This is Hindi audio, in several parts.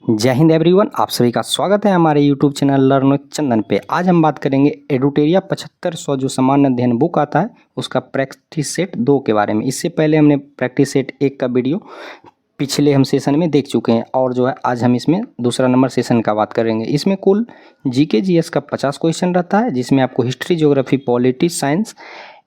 जय हिंद एवरीवन, आप सभी का स्वागत है हमारे यूट्यूब चैनल लर्न विद चंदन पे। आज हम बात करेंगे एडुटेरिया 7500 जो सामान्य अध्ययन बुक आता है उसका प्रैक्टिस सेट 2 के बारे में। इससे पहले हमने प्रैक्टिस सेट 1 का वीडियो पिछले हम सेशन में देख चुके हैं और जो है आज हम इसमें दूसरा नंबर सेशन का बात करेंगे। इसमें कुल जीके जीएस का 50 क्वेश्चन रहता है, जिसमें आपको history, geography, polity, science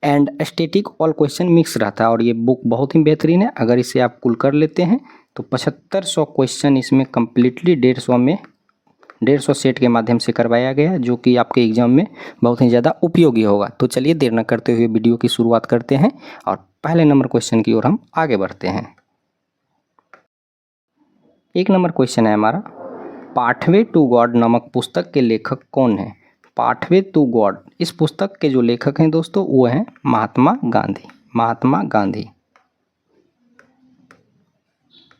and static all question mix रहता है और ये बुक बहुत ही बेहतरीन है। अगर इसे आप कुल कर लेते हैं तो 7500 क्वेश्चन इसमें कम्प्लीटली 150 सेट के माध्यम से करवाया गया है, जो कि आपके एग्जाम में बहुत ही ज़्यादा उपयोगी होगा। तो चलिए देर न करते हुए वीडियो की शुरुआत करते हैं और पहले नंबर क्वेश्चन की ओर हम आगे बढ़ते हैं। 1 नंबर क्वेश्चन है हमारा, पाथवे टू गॉड नामक पुस्तक के लेखक कौन है? पाथवे टू गॉड इस पुस्तक के जो लेखक हैं दोस्तों वो हैं महात्मा गांधी।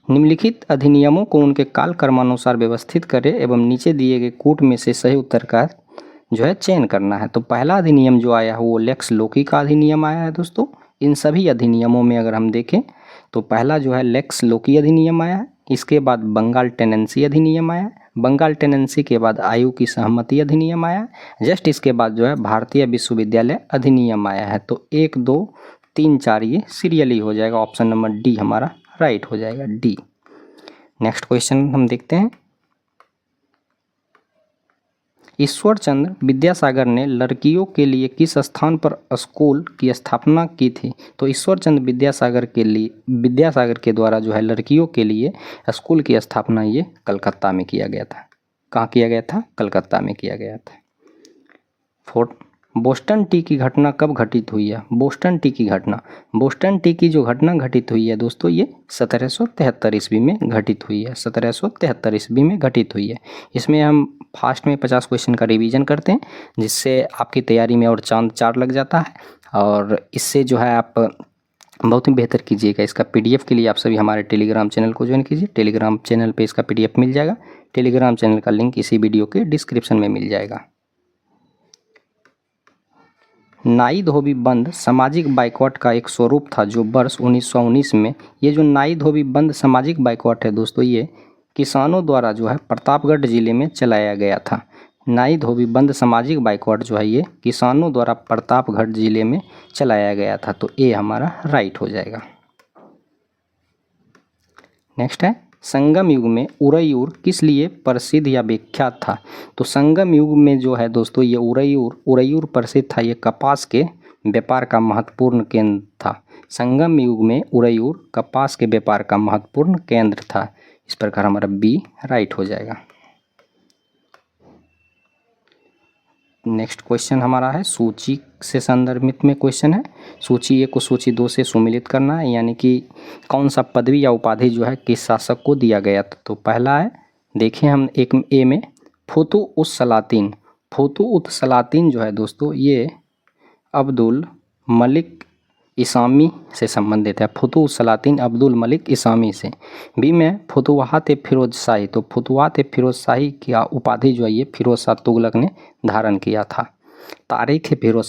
निम्नलिखित अधिनियमों को उनके काल कर्मानुसार व्यवस्थित करें एवं नीचे दिए गए कूट में से सही उत्तर का जो है चयन करना है। तो पहला अधिनियम जो आया है वो लेक्स लोकी का अधिनियम आया है दोस्तों। इन सभी अधिनियमों में अगर हम देखें तो पहला जो है लेक्स लोकी अधिनियम आया है, इसके बाद बंगाल टेनेंसी अधिनियम आया है, बंगाल टेनेंसी के बाद आयु की सहमति अधिनियम आया है, जस्ट इसके बाद जो है भारतीय विश्वविद्यालय अधिनियम आया है। तो 1, 2, 3, 4 ये सीरियली हो जाएगा। ऑप्शन नंबर डी हमारा राइट हो जाएगा, डी। नेक्स्ट क्वेश्चन हम देखते हैं। ईश्वरचंद्र विद्यासागर ने लड़कियों के लिए किस स्थान पर स्कूल की स्थापना की थी? तो ईश्वरचंद्र विद्यासागर के द्वारा जो है लड़कियों के लिए स्कूल की स्थापना ये कलकत्ता में किया गया था। कहाँ किया गया था? कलकत्ता में किया गया था। 4, बोस्टन टी की घटना कब घटित हुई है? बोस्टन टी की जो घटना घटित हुई है दोस्तों ये 1773 ईस्वी में घटित हुई है। 1773 ईस्वी में घटित हुई है। इसमें हम फास्ट में 50 क्वेश्चन का रिवीजन करते हैं, जिससे आपकी तैयारी में और चांद 4 लग जाता है और इससे जो है आप बहुत ही बेहतर कीजिएगा। इसका पीडीएफ के लिए आप सभी हमारे टेलीग्राम चैनल को ज्वाइन कीजिए। टेलीग्राम चैनल पे इसका पीडीएफ मिल जाएगा। टेलीग्राम चैनल का लिंक इसी वीडियो के डिस्क्रिप्शन में मिल जाएगा। नाई धोबी बंद सामाजिक बाइकॉट का एक स्वरूप था जो वर्ष 1919 में, ये जो नाई धोबी बंद सामाजिक बाइकॉट है दोस्तों ये किसानों द्वारा जो है प्रतापगढ़ जिले में चलाया गया था। नाई धोबी बंद सामाजिक बाइकॉट जो है ये किसानों द्वारा प्रतापगढ़ जिले में चलाया गया था। तो ए हमारा राइट हो जाएगा। नेक्स्ट है, संगम युग में उरैयूर किस लिए प्रसिद्ध या विख्यात था? तो संगम युग में जो है दोस्तों ये उरैयूर प्रसिद्ध था। ये कपास के व्यापार का महत्वपूर्ण केंद्र था। संगम युग में उरैयूर कपास के व्यापार का महत्वपूर्ण केंद्र था। इस प्रकार हमारा बी राइट हो जाएगा। नेक्स्ट क्वेश्चन हमारा है, सूची से संदर्भित में क्वेश्चन है। सूची 1 को सूची 2 से सुमिलित करना है, यानी कि कौन सा पदवी या उपाधि जो है किस शासक को दिया गया था। तो पहला है, देखें हम एक ए में फुतु उस सलातीन जो है दोस्तों ये अब्दुल मलिक इसामी से संबंधित है। फुतु उस सलातीन अब्दुल मलिक इसामी से। बी में फुतुहात फिरोज शाही, तो फुतुहात फिरोज शाही की उपाधि जो है ये फिरोज शाह तुगलक ने धारण किया था। तारीख फिरोज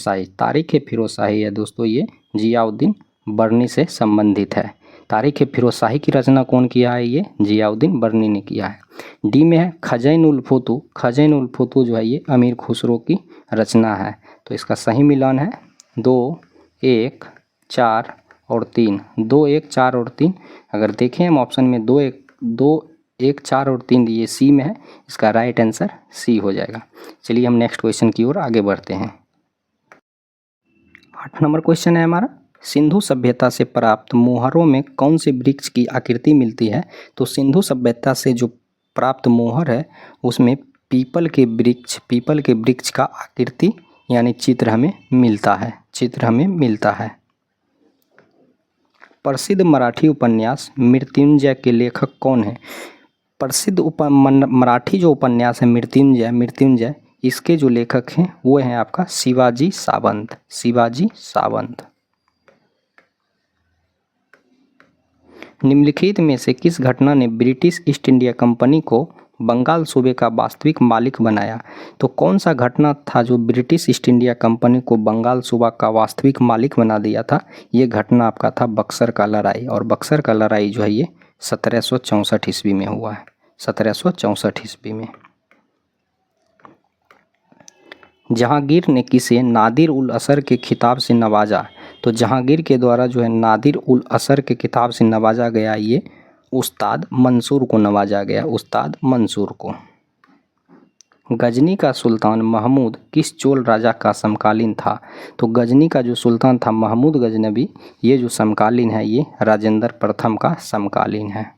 शाही है दोस्तों ये जियाउद्दीन बर्नी से संबंधित है। तारीख फिरोज शाही की रचना कौन किया है? ये जियाउद्दीन बर्नी ने किया है। डी में है खजैन उल फुतू जो है ये अमीर खुसरो की रचना है। तो इसका सही मिलान है 2, 1, 4 और 3। 2, 1, 4 और 3 अगर देखें हम ऑप्शन में 2, 1, 4 और 3 ये सी में है। इसका राइट आंसर सी हो जाएगा। चलिए हम नेक्स्ट क्वेश्चन की ओर आगे बढ़ते हैं। 8 नंबर क्वेश्चन है हमारा, सिंधु सभ्यता से प्राप्त मोहरों में कौन से वृक्ष की आकृति मिलती है? तो सिंधु सभ्यता से जो प्राप्त मोहर है उसमें पीपल के वृक्ष का आकृति यानी चित्र हमें मिलता है। प्रसिद्ध मराठी उपन्यास मृत्युंजय के लेखक कौन है? प्रसिद्ध मराठी जो उपन्यास है मृत्युंजय इसके जो लेखक हैं वो हैं आपका शिवाजी सावंत। निम्नलिखित में से किस घटना ने ब्रिटिश ईस्ट इंडिया कंपनी को बंगाल सूबे का वास्तविक मालिक बनाया। तो कौन सा घटना था जो ब्रिटिश ईस्ट इंडिया कंपनी को बंगाल सूबा का वास्तविक मालिक बना दिया था? ये घटना आपका था बक्सर का लड़ाई, और बक्सर का लड़ाई जो है ये 1764 ईस्वी में हुआ है, 1764 ईस्वी में। जहांगीर ने किसे नादिर उल असर के खिताब से नवाजा? तो जहांगीर के द्वारा जो है नादिर उल असर के खिताब से नवाजा गया ये उस्ताद मंसूर को नवाजा गया, उस्ताद मंसूर को। गजनी का सुल्तान महमूद किस चोल राजा का समकालीन था? तो गजनी का जो सुल्तान था महमूद गजनबी, ये जो समकालीन है ये राजेंद्र प्रथम का समकालीन है।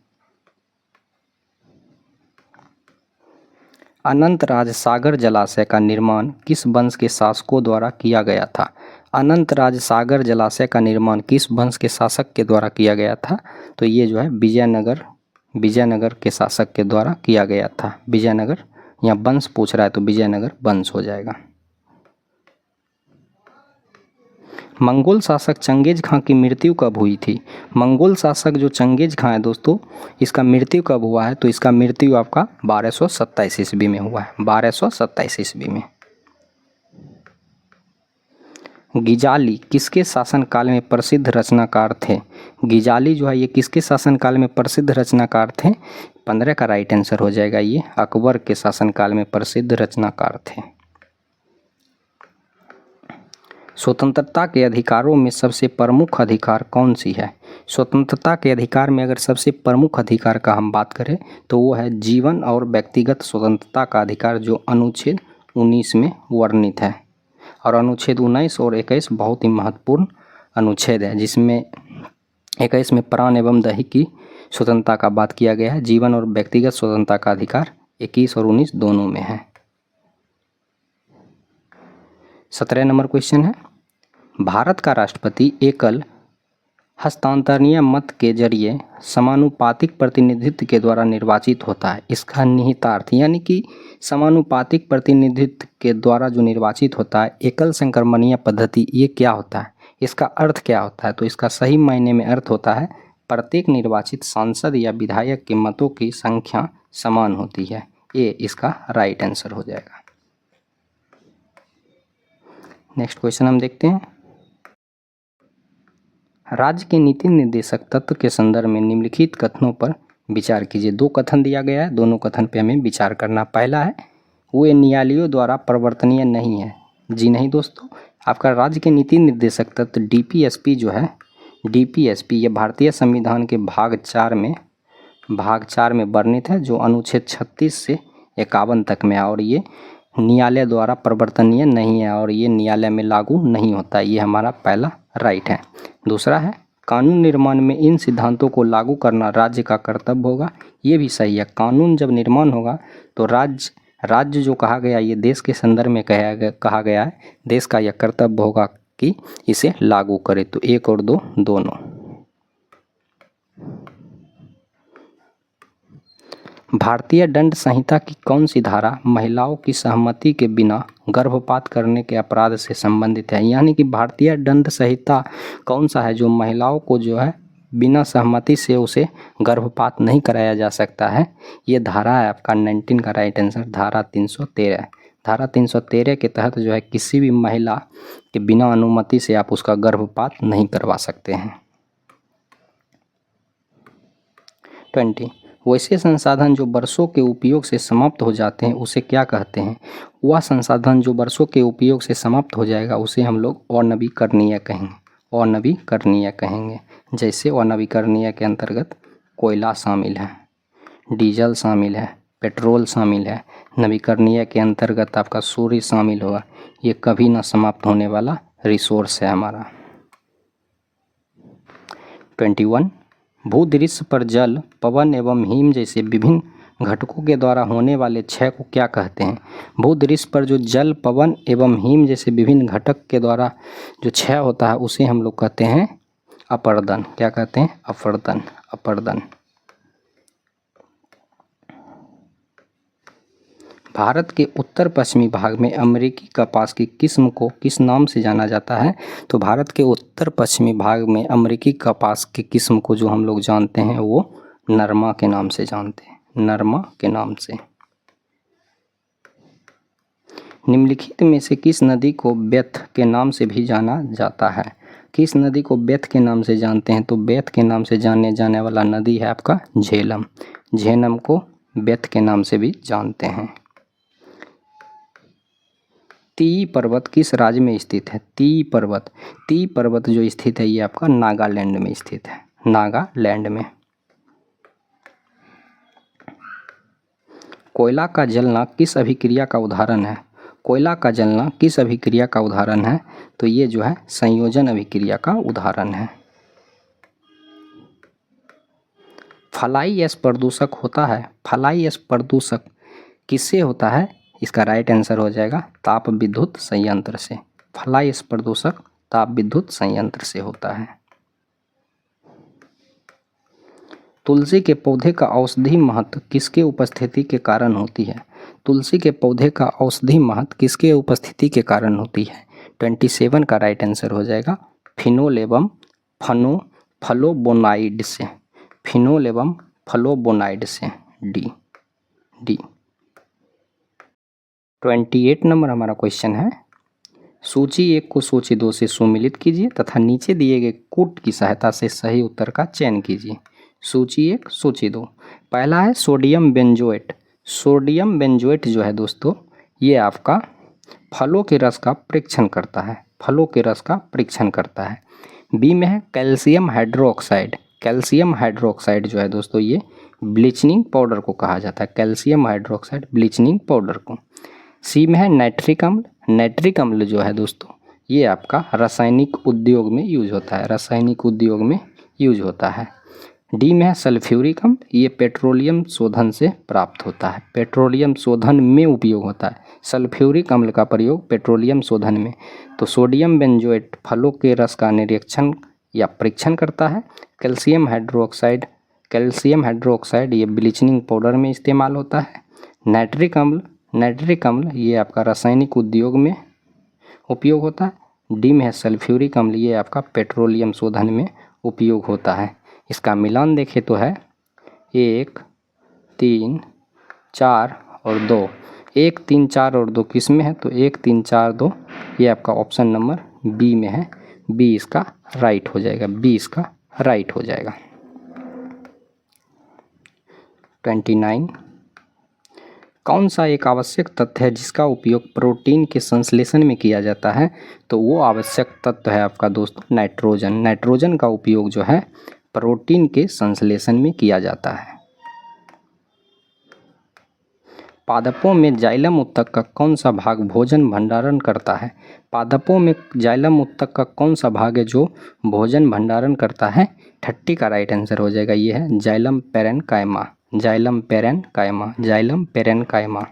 अनंतराज सागर जलाशय का निर्माण किस वंश के शासकों द्वारा किया गया था? अनंतराज सागर जलाशय का निर्माण किस वंश के शासक के द्वारा किया गया था? तो ये जो है विजयनगर के शासक के द्वारा किया गया था। विजयनगर, यहाँ वंश पूछ रहा है तो विजयनगर वंश हो जाएगा। मंगोल शासक चंगेज खां की मृत्यु कब हुई थी? मंगोल शासक जो चंगेज खां है दोस्तों, इसका मृत्यु कब हुआ है? तो इसका मृत्यु आपका 1227 ईस्वी में हुआ है, 1227 ईस्वी में। गिजाली किसके शासनकाल में प्रसिद्ध रचनाकार थे? गिजाली जो है ये किसके शासनकाल में प्रसिद्ध रचनाकार थे? 15 का राइट आंसर हो जाएगा, ये अकबर के शासनकाल में प्रसिद्ध रचनाकार थे। स्वतंत्रता के अधिकारों में सबसे प्रमुख अधिकार कौन सी है? स्वतंत्रता के अधिकार में अगर सबसे प्रमुख अधिकार का हम बात करें तो वो है जीवन और व्यक्तिगत स्वतंत्रता का अधिकार, जो अनुच्छेद 19 में वर्णित है। और अनुच्छेद 19 और 21 बहुत ही महत्वपूर्ण अनुच्छेद है, जिसमें 21 में प्राण एवं दही की स्वतंत्रता का बात किया गया है। जीवन और व्यक्तिगत स्वतंत्रता का अधिकार 21 और 19 दोनों में है। 17 नंबर क्वेश्चन है, भारत का राष्ट्रपति एकल हस्तांतरणीय मत के जरिए समानुपातिक प्रतिनिधित्व के द्वारा निर्वाचित होता है। इसका निहितार्थ यानी कि समानुपातिक प्रतिनिधित्व के द्वारा जो निर्वाचित होता है एकल संक्रमणीय पद्धति, ये क्या होता है? इसका अर्थ क्या होता है? तो इसका सही मायने में अर्थ होता है प्रत्येक निर्वाचित सांसद या विधायक के मतों की संख्या समान होती है। ये इसका राइट आंसर हो जाएगा। नेक्स्ट क्वेश्चन हम देखते हैं, राज्य के नीति निर्देशक तत्व के संदर्भ में निम्नलिखित कथनों पर विचार कीजिए। 2 कथन दिया गया है, दोनों कथन पे हमें विचार करना। पहला है वे न्यायालयों द्वारा परिवर्तनीय नहीं है। जी नहीं दोस्तों, आपका राज्य के नीति निर्देशक तत्व डीपीएसपी जो है, डीपीएसपी ये भारतीय संविधान के भाग 4 में वर्णित है, जो अनुच्छेद 36 से 51 तक में है, और ये न्यायालय द्वारा परिवर्तनीय नहीं है और ये न्यायालय में लागू नहीं होता। ये हमारा पहला राइट है। दूसरा है कानून निर्माण में इन सिद्धांतों को लागू करना राज्य का कर्तव्य होगा। ये भी सही है, कानून जब निर्माण होगा तो राज्य जो कहा गया ये देश के संदर्भ में कहा गया है, देश का यह कर्तव्य होगा कि इसे लागू करे। तो 1 और 2 दोनों। भारतीय दंड संहिता की कौन सी धारा महिलाओं की सहमति के बिना गर्भपात करने के अपराध से संबंधित है? यानी कि भारतीय दंड संहिता कौन सा है जो महिलाओं को जो है बिना सहमति से उसे गर्भपात नहीं कराया जा सकता है? ये धारा है आपका 19 का राइट आंसर, धारा 313। धारा 313 के तहत जो है किसी भी महिला के बिना अनुमति से आप उसका गर्भपात नहीं करवा सकते हैं। 20 वैसे संसाधन जो वर्षों के उपयोग से समाप्त हो जाते हैं उसे क्या कहते हैं? वह संसाधन जो वर्षों के उपयोग से समाप्त हो जाएगा उसे हम लोग अनवीकरणीय कहेंगे, अनवीकरणीय कहेंगे। जैसे अनवीकरणीय के अंतर्गत कोयला शामिल है, डीजल शामिल है, पेट्रोल शामिल है। नवीकरणीय के अंतर्गत आपका सूर्य शामिल होगा। ये कभी ना समाप्त होने वाला रिसोर्स है हमारा। 21 भूदृश्य पर जल, पवन एवं हिम जैसे विभिन्न घटकों के द्वारा होने वाले क्षय को क्या कहते हैं? भूदृश्य पर जो जल, पवन एवं हिम जैसे विभिन्न घटक के द्वारा जो क्षय होता है उसे हम लोग कहते हैं अपरदन। क्या कहते हैं? अपरदन, अपरदन। भारत के उत्तर पश्चिमी भाग में अमेरिकी कपास की किस्म को किस नाम से जाना जाता है? तो भारत के उत्तर पश्चिमी भाग में अमेरिकी कपास की किस्म को जो हम लोग जानते हैं वो नरमा के नाम से जानते हैं, नरमा के नाम से। निम्नलिखित में से किस नदी को बेथ के नाम से भी जाना जाता है? किस नदी को बेथ के नाम से जानते हैं? तो बेथ के नाम से जाने जाने वाला नदी है आपका झेलम। झेलम को बेथ के नाम से भी जानते हैं। ती पर्वत किस राज्य में स्थित है? ती पर्वत जो स्थित है ये आपका नागालैंड में स्थित है, नागालैंड में। कोयला का जलना किस अभिक्रिया का उदाहरण है? कोयला का जलना किस अभिक्रिया का उदाहरण है? तो ये जो है संयोजन अभिक्रिया का उदाहरण है। फ्लाई ऐश प्रदूषक होता है, फ्लाई ऐश प्रदूषक किससे होता है? इसका राइट आंसर हो जाएगा ताप विद्युत संयंत्र से। फ्लाई ऐश प्रदूषक ताप विद्युत संयंत्र से होता है। तुलसी के पौधे का औषधि महत्व किसके उपस्थिति के कारण होती है? तुलसी के पौधे का औषधि महत्व किसके उपस्थिति के कारण होती है? 27 का राइट आंसर हो जाएगा फिनोल एवं फ्लोबोनाइड से। फिनोल एवं फ्लोबोनाइड से, डी। 28 नंबर हमारा क्वेश्चन है, सूची 1 को सूची 2 से सुमिलित कीजिए तथा नीचे दिए गए कूट की सहायता से सही उत्तर का चयन कीजिए। सूची 1 सूची 2। पहला है सोडियम बेंजोएट। सोडियम बेंजोएट जो है दोस्तों ये आपका फलों के रस का परीक्षण करता है, फलों के रस का परीक्षण करता है। बी में है कैल्शियम हाइड्रोक्साइड। कैल्शियम हाइड्रोक्साइड जो है दोस्तों ये ब्लीचिंग पाउडर को कहा जाता है, कैल्शियम हाइड्रोक्साइड ब्लीचिंग पाउडर को। सी में है नाइट्रिक अम्ल। नाइट्रिक अम्ल जो है दोस्तों ये आपका रासायनिक उद्योग में यूज होता है, रासायनिक उद्योग में यूज होता है। डी में है सल्फ्यूरिक अम्ल। ये पेट्रोलियम शोधन से प्राप्त होता है, पेट्रोलियम शोधन में उपयोग होता है। सल्फ्यूरिक अम्ल का प्रयोग पेट्रोलियम शोधन में। तो सोडियम बेंजोएट फलों के रस का निरीक्षण या परीक्षण करता है। कैल्शियम हाइड्रोक्साइड ये ब्लीचिंग पाउडर में इस्तेमाल होता है। नाइट्रिक अम्ल ये आपका रासायनिक उद्योग में उपयोग होता है। डी में है सल्फ्यूरिक अम्ल, ये आपका पेट्रोलियम शोधन में उपयोग होता है। इसका मिलान देखें तो है 1, 3, 4 और 2। 1, 3, 4 और 2 किस में है? तो 1, 3, 4, 2 ये आपका ऑप्शन नंबर बी में है। बी इसका राइट हो जाएगा, बी इसका राइट हो जाएगा। 29 कौन सा एक आवश्यक तत्व है जिसका उपयोग प्रोटीन के संश्लेषण में किया जाता है? तो वो आवश्यक तत्व है आपका दोस्तों नाइट्रोजन। नाइट्रोजन का उपयोग जो है प्रोटीन के संश्लेषण में किया जाता है। पादपों में जाइलम उत्तक का कौन सा भाग भोजन भंडारण करता है? पादपों में जाइलम उत्तक का कौन सा भाग है जो भोजन भंडारण करता है? 30 का राइट आंसर हो जाएगा ये है xylem parenchyma. Xylem parenchyma, xylem parenchyma.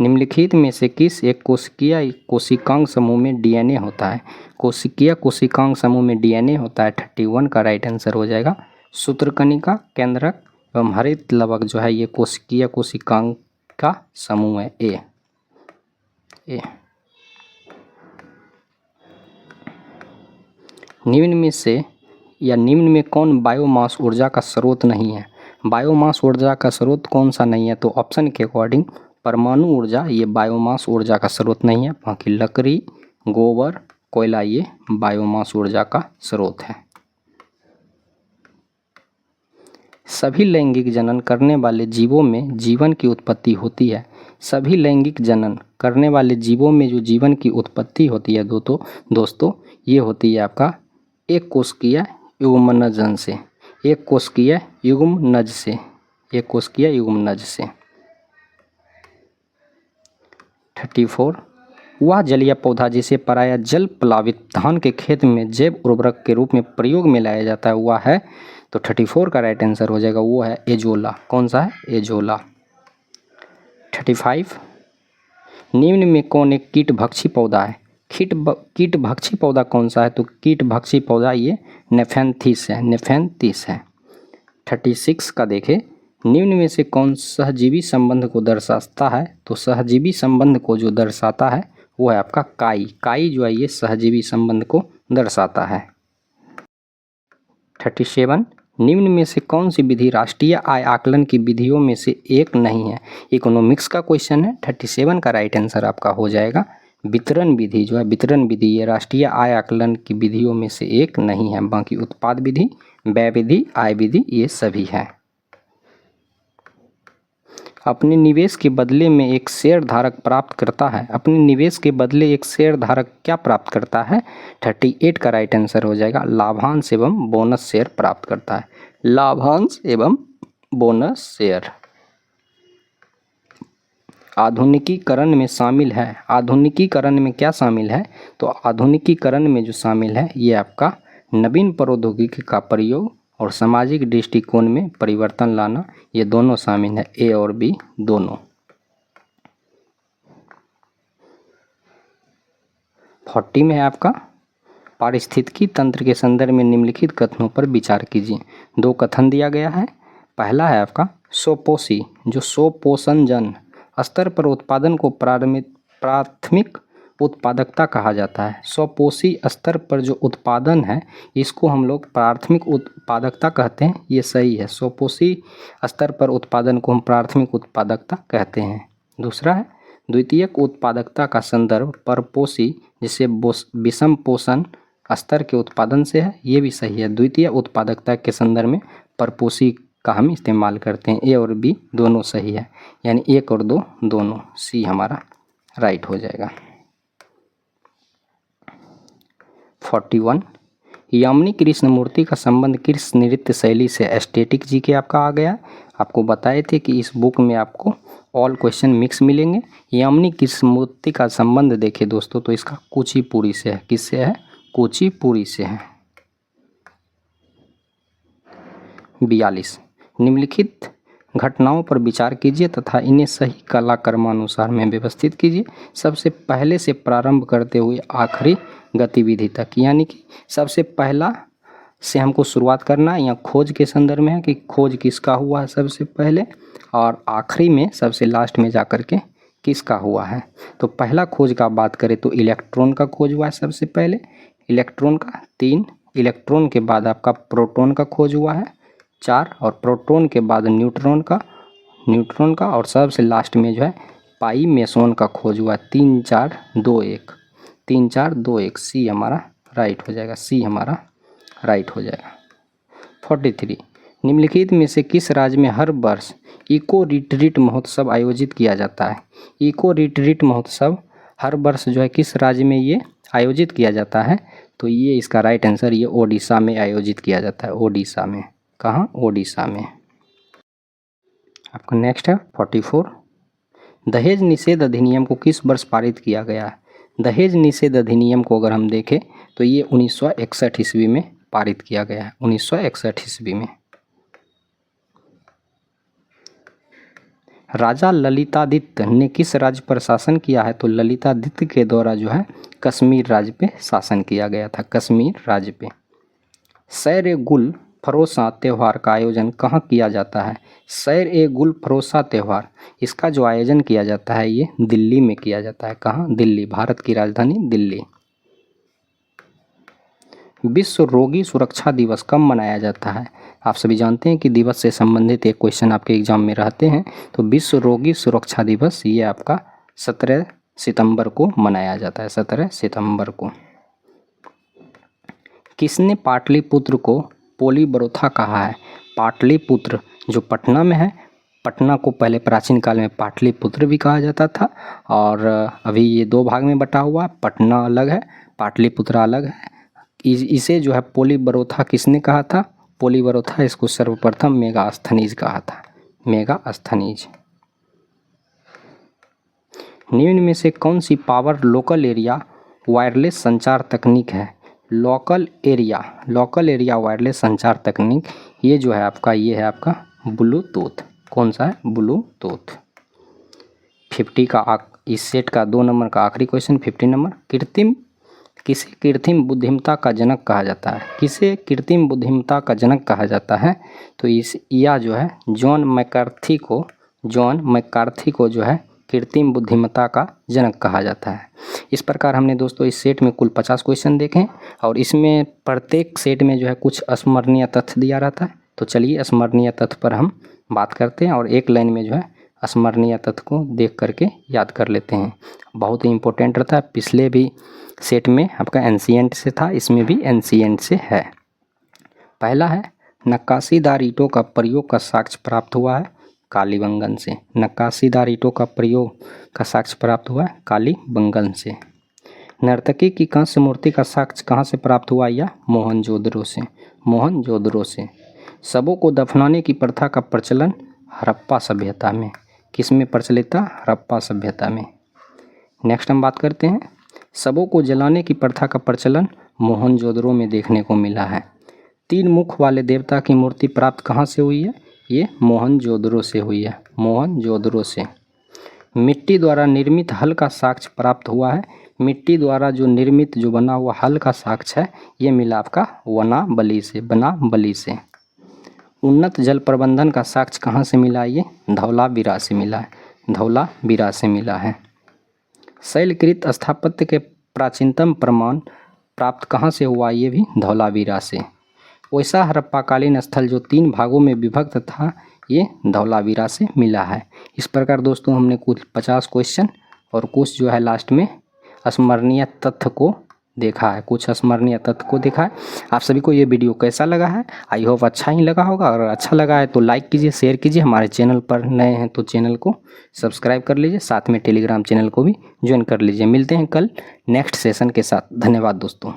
निम्नलिखित में से किस एक कोशिकीय कोशिकांग समूह में डीएनए होता है? कोशिकीय कोशिकांग समूह में डीएनए होता है। 31 का राइट आंसर हो जाएगा सूत्रकणिका, केंद्रक एवं हरित लवक जो है ये कोशिकीय कोशिकांग का समूह है। ए। निम्न में कौन बायोमास ऊर्जा का स्रोत नहीं है? बायोमास ऊर्जा का स्रोत कौन सा नहीं है? तो ऑप्शन के अकॉर्डिंग परमाणु ऊर्जा ये बायोमास ऊर्जा का स्रोत नहीं है। बाकी लकड़ी, गोबर, कोयला ये बायोमास ऊर्जा का स्रोत है। सभी लैंगिक जनन करने वाले जीवों में जीवन की उत्पत्ति होती है। सभी लैंगिक जनन करने वाले जीवों में जो जीवन की उत्पत्ति होती है दोस्तों ये होती है आपका एक कोशिकीय युग्मनज से, एक कोशिकीय युग्मनज से, एक कोशिकीय युग्मनज से। 34 वह जलीय पौधा जिसे प्रायः जल प्लावित धान के खेत में जैव उर्वरक के रूप में प्रयोग में लाया जाता है वह है? तो 34 का राइट आंसर हो जाएगा वो है एजोला। कौन सा है? एजोला। 35 निम्न में कौन एक कीटभक्षी पौधा है? कीटभक्षी पौधा कौन सा है? तो कीटभक्षी पौधा ये नेफेंथिस है, नेफेंथिस है। 36 का देखें निम्न में से कौन सहजीवी संबंध को दर्शाता है? तो सहजीवी संबंध को जो दर्शाता है वो है आपका काई। काई जो है ये सहजीवी संबंध को दर्शाता है। 37 निम्न में से कौन सी विधि राष्ट्रीय आय आकलन की विधियों में से एक नहीं है? इकोनॉमिक्स का क्वेश्चन है। 37 का राइट आंसर आपका हो जाएगा वितरण विधि। जो है वितरण विधि ये राष्ट्रीय आय आकलन की विधियों में से एक नहीं है। बाकी उत्पाद विधि, व्यय विधि, आय विधि ये सभी है। अपने निवेश के बदले में एक शेयर धारक प्राप्त करता है। अपने निवेश के बदले एक शेयर धारक क्या प्राप्त करता है? 38 का राइट आंसर हो जाएगा लाभांश एवं बोनस शेयर प्राप्त करता है। लाभांश एवं बोनस शेयर। आधुनिकीकरण में शामिल है। आधुनिकीकरण में क्या शामिल है? तो आधुनिकीकरण में जो शामिल है ये आपका नवीन प्रौद्योगिकी का प्रयोग और सामाजिक दृष्टिकोण में परिवर्तन लाना, ये दोनों शामिल है। ए और बी दोनों। 40 में है आपका पारिस्थितिकी तंत्र के संदर्भ में निम्नलिखित कथनों पर विचार कीजिए। 2 कथन दिया गया है। पहला है आपका स्वपोषी, जो स्वपोषण जन स्तर पर उत्पादन को प्राथमिक उत्पादकता कहा जाता है। स्वपोषी स्तर पर जो उत्पादन है इसको हम लोग प्राथमिक उत्पादकता कहते हैं, ये सही है। स्वपोषी स्तर पर उत्पादन को हम प्राथमिक उत्पादकता कहते हैं। दूसरा है द्वितीयक उत्पादकता का संदर्भ परपोषी जिसे विषम पोषण स्तर के उत्पादन से है, ये भी सही है। द्वितीय उत्पादकता के संदर्भ में परपोषी का हम इस्तेमाल करते हैं। ए और बी दोनों सही है, यानी 1 और 2 दोनों। सी हमारा राइट हो जाएगा। 41 यामिनी कृष्णमूर्ति का संबंध किस नृत्य शैली से? एस्थेटिक जी के आपका आ गया। आपको बताए थे कि इस बुक में आपको ऑल क्वेश्चन मिक्स मिलेंगे। यामिनी कृष्णमूर्ति का संबंध देखिए दोस्तों तो इसका कुचिपुड़ी से है। किससे है? कुचिपुड़ी से है। 42 निम्नलिखित घटनाओं पर विचार कीजिए तथा इन्हें सही कालक्रमानुसार में व्यवस्थित कीजिए। सबसे पहले से प्रारंभ करते हुए आखिरी गतिविधि तक, यानी कि सबसे पहला से हमको शुरुआत करना है। या खोज के संदर्भ में है कि खोज किसका हुआ है सबसे पहले, और आखिरी में सबसे लास्ट में जाकर के किसका हुआ है। तो पहला खोज का बात करें तो इलेक्ट्रॉन का खोज हुआ है सबसे पहले, इलेक्ट्रॉन का 3। इलेक्ट्रॉन के बाद आपका प्रोटॉन का खोज हुआ है 4, और प्रोटॉन के बाद न्यूट्रॉन का, और सबसे लास्ट में जो है पाई मेसोन का खोज हुआ 3 4 2 1। 3 4 2 1 सी हमारा राइट हो जाएगा। सी हमारा राइट हो जाएगा। 43 निम्नलिखित में से किस राज्य में हर वर्ष इको रिट्रीट महोत्सव आयोजित किया जाता है? इको रिट्रीट महोत्सव हर वर्ष जो है किस राज्य में ये आयोजित किया जाता है? तो ये इसका राइट आंसर ये ओडिशा में आयोजित किया जाता है। ओडिशा में। कहाँ? ओडिशा में। आपका नेक्स्ट है 44 दहेज निषेध अधिनियम को किस वर्ष पारित किया गया है? दहेज निषेध अधिनियम को अगर हम देखें तो ये 1961 ईस्वी में पारित किया गया है। 1961 ईस्वी में। राजा ललितादित्य ने किस राज्य पर शासन किया है? तो ललितादित्य के द्वारा जो है कश्मीर राज्य पे शासन किया गया था। कश्मीर राज्य पे। सैर-ए-गुल फरोसा त्यौहार का आयोजन कहाँ किया जाता है? सैर-ए-गुल फरोसा त्यौहार, इसका जो आयोजन किया जाता है ये दिल्ली में किया जाता है। कहाँ? दिल्ली, भारत की राजधानी दिल्ली। विश्व रोगी सुरक्षा दिवस कब मनाया जाता है? आप सभी जानते हैं कि दिवस से संबंधित एक क्वेश्चन आपके एग्जाम में रहते हैं। तो विश्व रोगी सुरक्षा दिवस ये आपका 17 सितंबर को मनाया जाता है। 17 सितंबर को। किसने पाटलिपुत्र को पोलीबरोथा कहा है? पाटलिपुत्र जो पटना में है, पटना को पहले प्राचीन काल में पाटलिपुत्र भी कहा जाता था, और अभी ये 2 भाग में बटा हुआ। पटना अलग है, पाटलिपुत्र अलग है। इसे जो है पोलीबरोथा किसने कहा था? पोलीबरोथा इसको सर्वप्रथम मेगास्थनीज कहा था। मेगास्थनीज। निम्न में से कौन सी पावर लोकल एरिया वायरलेस संचार तकनीक है? लोकल एरिया वायरलेस संचार तकनीक ये जो है आपका, ये है आपका ब्लूटूथ। कौन सा है? ब्लूटूथ। 50 का इस सेट का 2 नंबर का आखिरी क्वेश्चन 50 नंबर। किसे कृत्रिम बुद्धिमत्ता का जनक कहा जाता है? किसे कृत्रिम बुद्धिमत्ता का जनक कहा जाता है? तो यह जो है जॉन मैकार्थी को जो है कृत्रिम बुद्धिमत्ता का जनक कहा जाता है। इस प्रकार हमने दोस्तों इस सेट में कुल 50 क्वेश्चन देखे, और इसमें प्रत्येक सेट में जो है कुछ स्मरणीय तथ्य दिया रहता है, तो चलिए स्मरणीय तथ्य पर हम बात करते हैं और एक लाइन में जो है स्मरणीय तथ्य को देख करके याद कर लेते हैं। बहुत ही इम्पोर्टेंट रहता है, पिछले भी सेट में आपका एंशिएंट से था, इसमें भी एंशिएंट से है। पहला है नक्काशीदार ईंटों का प्रयोग का साक्ष्य प्राप्त हुआ है कालीबंगन से। नक्काशीदार ईंटों का प्रयोग का साक्ष्य प्राप्त हुआ है कालीबंगन से। नर्तकी की कांस्य मूर्ति का साक्ष्य कहाँ से प्राप्त हुआ? या मोहनजोदड़ो से। मोहनजोदड़ो से। शवों को दफनाने की प्रथा का प्रचलन हड़प्पा सभ्यता में। किस में प्रचलित था? हड़प्पा सभ्यता में। नेक्स्ट हम बात करते हैं शवों को जलाने की प्रथा का प्रचलन मोहनजोदड़ो में देखने को मिला है। 3 मुख वाले देवता की मूर्ति प्राप्त कहाँ से हुई है? ये मोहनजोदड़ो से हुई है। मोहनजोदड़ो से। मिट्टी द्वारा निर्मित हल का साक्ष्य प्राप्त हुआ है। मिट्टी द्वारा जो निर्मित जो बना हुआ हल का साक्ष्य है ये मिला आपका वनाबली से। बनाबली से। उन्नत जल प्रबंधन का साक्ष्य कहाँ से मिला? ये धौलावीरा से मिला है। धौलावीरा से मिला है। शैलकृत स्थापत्य के प्राचीनतम प्रमाण प्राप्त कहाँ से हुआ? ये भी धौलावीरा से। वैसा हड़प्पाकालीन स्थल जो 3 भागों में विभक्त था ये धौलावीरा से मिला है। इस प्रकार दोस्तों हमने कुल 50 क्वेश्चन और कुछ जो है लास्ट में स्मरणीय तथ्य को देखा है, कुछ स्मरणीय तथ्य को देखा है। आप सभी को ये वीडियो कैसा लगा है? आई होप अच्छा ही लगा होगा। अगर अच्छा लगा है तो लाइक कीजिए, शेयर कीजिए। हमारे चैनल पर नए हैं तो चैनल को सब्सक्राइब कर लीजिए, साथ में टेलीग्राम चैनल को भी ज्वाइन कर लीजिए। मिलते हैं कल नेक्स्ट सेशन के साथ। धन्यवाद दोस्तों।